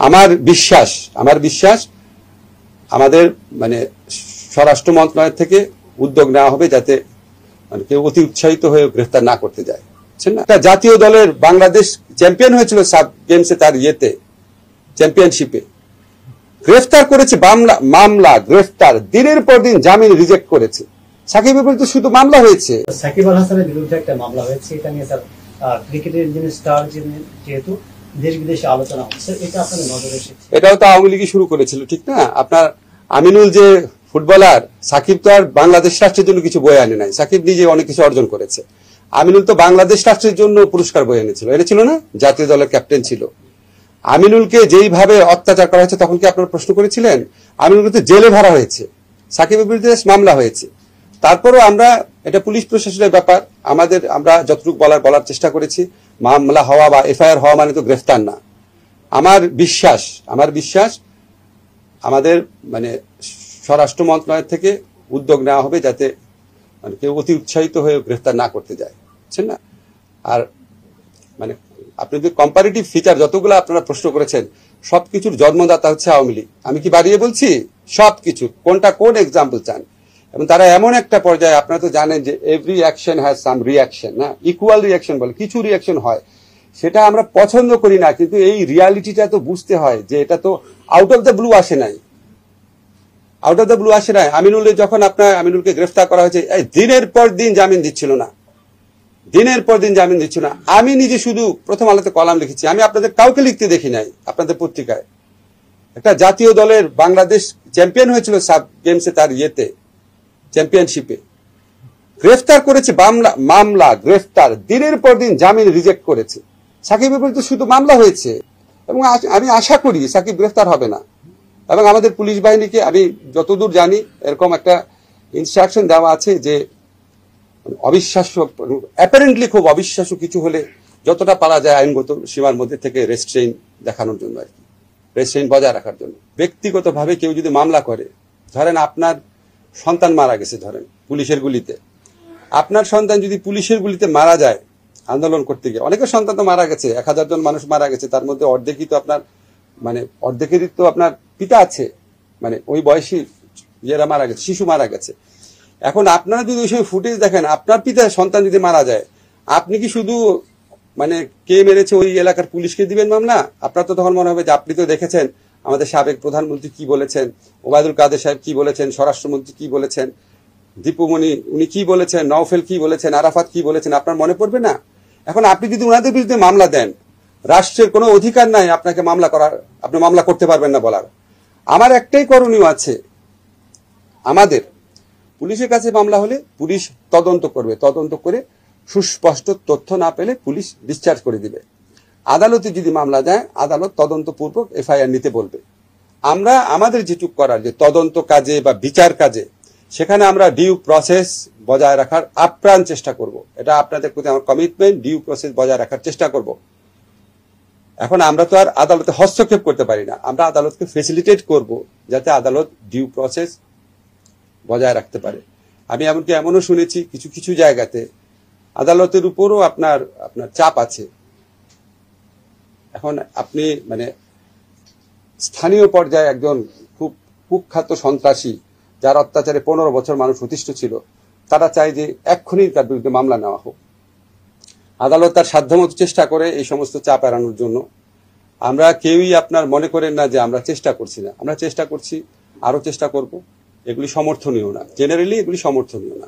আমার বিশ্বাস আমাদের মানে স্বরাষ্ট্র মন্ত্রণালয় থেকে উদ্যোগ নেওয়া হবে যাতে মানে কেউ অতি উৎসাহিত হয়ে গ্রেফতার না করতে যায়, বুঝছেন না? জাতীয় দলের বাংলাদেশ চ্যাম্পিয়ন হয়েছিল সাব গেমসে, তার চ্যাম্পিয়নশিপে গ্রেফতার করেছে, মামলা গ্রেফতার, দিনের পর দিন জামিন রিজেক্ট করেছে। সাকিবের বিরুদ্ধে শুধু মামলা হয়েছে, সাকিব আল হাসানের বিরুদ্ধে একটা মামলা হয়েছে। এটা নিয়ে স্যার ক্রিকেটের যিনি স্টার যেহেতু দেশ বিদেশে আলোচনা হচ্ছে, এটা আপনাদের নজরে এসেছে? এটাও তো আওয়ামী লীগই শুরু করেছিল, ঠিক না? আপনার আমিনুল যে ফুটবলার, সাকিব তো আর বাংলাদেশ রাষ্ট্রের জন্য কিছু বয়ে আনে নাই, সাকিব নিজে অনেক কিছু অর্জন করেছে। আমিনুল তো বাংলাদেশ রাষ্ট্রের জন্য পুরস্কার বয়ে এনেছিল না? জাতীয় দলের ক্যাপ্টেন ছিল। আমিনুলকে যেইভাবে অত্যাচার করা হয়েছে তখন কি আপনারা প্রশ্ন করেছিলেন? আমিনুলকে তো জেলে ভরা হয়েছে, সাকিবের বিরুদ্ধে মামলা হয়েছে। তারপরেও আমরা, এটা পুলিশ প্রশাসনের ব্যাপার, আমরা যতটুকু বলার চেষ্টা করেছি। মামলা হওয়া বা এফআইআর হওয়া মানে তো গ্রেফতার না। আমার বিশ্বাস আমাদের মানে স্বরাষ্ট্র মন্ত্রণালয় থেকে উদ্যোগ নেওয়া হবে যাতে মানে কেউ অতি উৎসাহিত হয়ে গ্রেফতার না করতে যায়, বুঝছেন না? আর মানে আপনি যে কম্পারেটিভ ফিচার যতগুলো আপনারা প্রশ্ন করেছেন, সবকিছুর জন্মদাতা হচ্ছে আওয়ামী লীগ। আমি কি বাড়িয়ে বলছি? সবকিছু কোন এক্সাম্পল চান? এবং তারা এমন একটা পর্যায়ে, আপনারা তো জানেন যে every action has some reaction, না? ইকুয়াল রিয়াকশন বলে কিছু রিয়াকশন হয়, সেটা আমরা পছন্দ করি না, কিন্তু এই রিয়ালিটিটা তো বুঝতে হয় যে এটা তো আউট অফ দ্য ব্লু আসে নাই। আমিনুলকে গ্রেফতার করা হয়েছে, দিনের পর দিন জামিন দিচ্ছিল না। আমি নিজে শুধু প্রথম আলোতে কলাম লিখেছি, আমি আপনাদের কাউকে লিখতে দেখি নাই। আপনাদের পত্রিকায় একটা জাতীয় দলের বাংলাদেশ চ্যাম্পিয়ন হয়েছিল সাব গেমসে, তার চ্যাম্পিয়নশিপে গ্রেফতার করেছে, মামলা গ্রেফতার, দিনের পর দিন জামিন রিজেক্ট করেছে। সাকিবের বিরুদ্ধে শুধু মামলা হয়েছে এবং আমি আশা করি সাকিব গ্রেফতার হবে না। এবং আমাদের পুলিশ বাহিনীকে আমি যতদূর জানি এরকম একটা ইনস্ট্রাকশন দেওয়া আছে যে অ্যাপারেন্টলি খুব অবিশ্বাস্য কিছু হলে যতটা পারা যায় আইনগত সীমার মধ্যে থেকে রেস্ট্রেইন দেখানোর জন্য, আর কি রেস্ট্রেইন বজায় রাখার জন্য। ব্যক্তিগতভাবে কেউ যদি মামলা করে, ধরেন আপনার সন্তান মারা গেছে, ধরেন পুলিশের গুলিতে, আপনার সন্তান যদি পুলিশের গুলিতে মারা যায় আন্দোলন করতে গিয়ে, অনেকের সন্তান তো মারা গেছে, 1000 জন মানুষ মারা গেছে, তার মধ্যে অর্ধেকেরই তো আপনার পিতা আছে, মানে ওই বয়সী মারা গেছে, শিশু মারা গেছে। এখন আপনারা যদি ওই সময় ফুটেজ দেখেন, আপনার পিতার সন্তান যদি মারা যায়, আপনি কি শুধু মানে কে মেরেছে ওই এলাকার পুলিশকে দিবেন মামলা? আপনার তো তখন মনে হবে যে আপনি তো দেখেছেন আমাদের সাবেক প্রধানমন্ত্রী কি বলেছেন, ওবায়দুল কাদের সাহেব কি বলেছেন, স্বরাষ্ট্রমন্ত্রী কি বলেছেন, দীপুমণি উনি কি বলেছেন, নওফেল কি বলেছেন, আরাফাত কি বলেছেন, আপনার মনে পড়বে না? এখন আপনি যদি ওনাদের বিরুদ্ধে মামলা দেন, রাষ্ট্রের কোনো অধিকার নাই আপনাকে মামলা করার, আপনি মামলা করতে পারবেন না বলার। আমার একটাই করণীয় আছে, আমাদের পুলিশের কাছে মামলা হলে পুলিশ তদন্ত করবে, তদন্ত করে সুস্পষ্ট তথ্য না পেলে পুলিশ ডিসচার্জ করে দিবে। আদালতে যদি মামলা দেয়, আদালত তদন্তপূর্বক এফআইআর নিতে বলবে। আমরা আমাদের যেটুকু করার, যে তদন্ত কাজে বা বিচার কাজে, সেখানে আমরা ডিউ প্রসেস বজায় রাখার আপ্রাণ চেষ্টা করব। এটা আপনাদের প্রতি আমার কমিটমেন্ট, ডিউ প্রসেস বজায় রাখার চেষ্টা করব। এখন আমরা তো আর আদালতে হস্তক্ষেপ করতে পারি না, আমরা আদালতকে ফেসিলিটেট করব যাতে আদালত ডিউ প্রসেস বজায় রাখতে পারে। আমি এমনও শুনেছি কিছু জায়গাতে আদালতের উপরও আপনার চাপ আছে। এখন আপনি মানে স্থানীয় পর্যায়ে একজন খুব কুখ্যাত সন্ত্রাসী, যার অত্যাচারে 15 বছর মানুষ অতিষ্ঠ ছিল, তারা চায় যে এক্ষুনি তার বিরুদ্ধে মামলা নেওয়া হোক। আদালত তার সাধ্যমতো চেষ্টা করে এই সমস্ত চাপ এড়ানোর জন্য। আমরা কেউই আপনার মনে করেন না যে আমরা চেষ্টা করছি না, আমরা চেষ্টা করছি, আরো চেষ্টা করব। এগুলি সমর্থনীয় না, জেনারেলি এগুলি সমর্থনীয় না।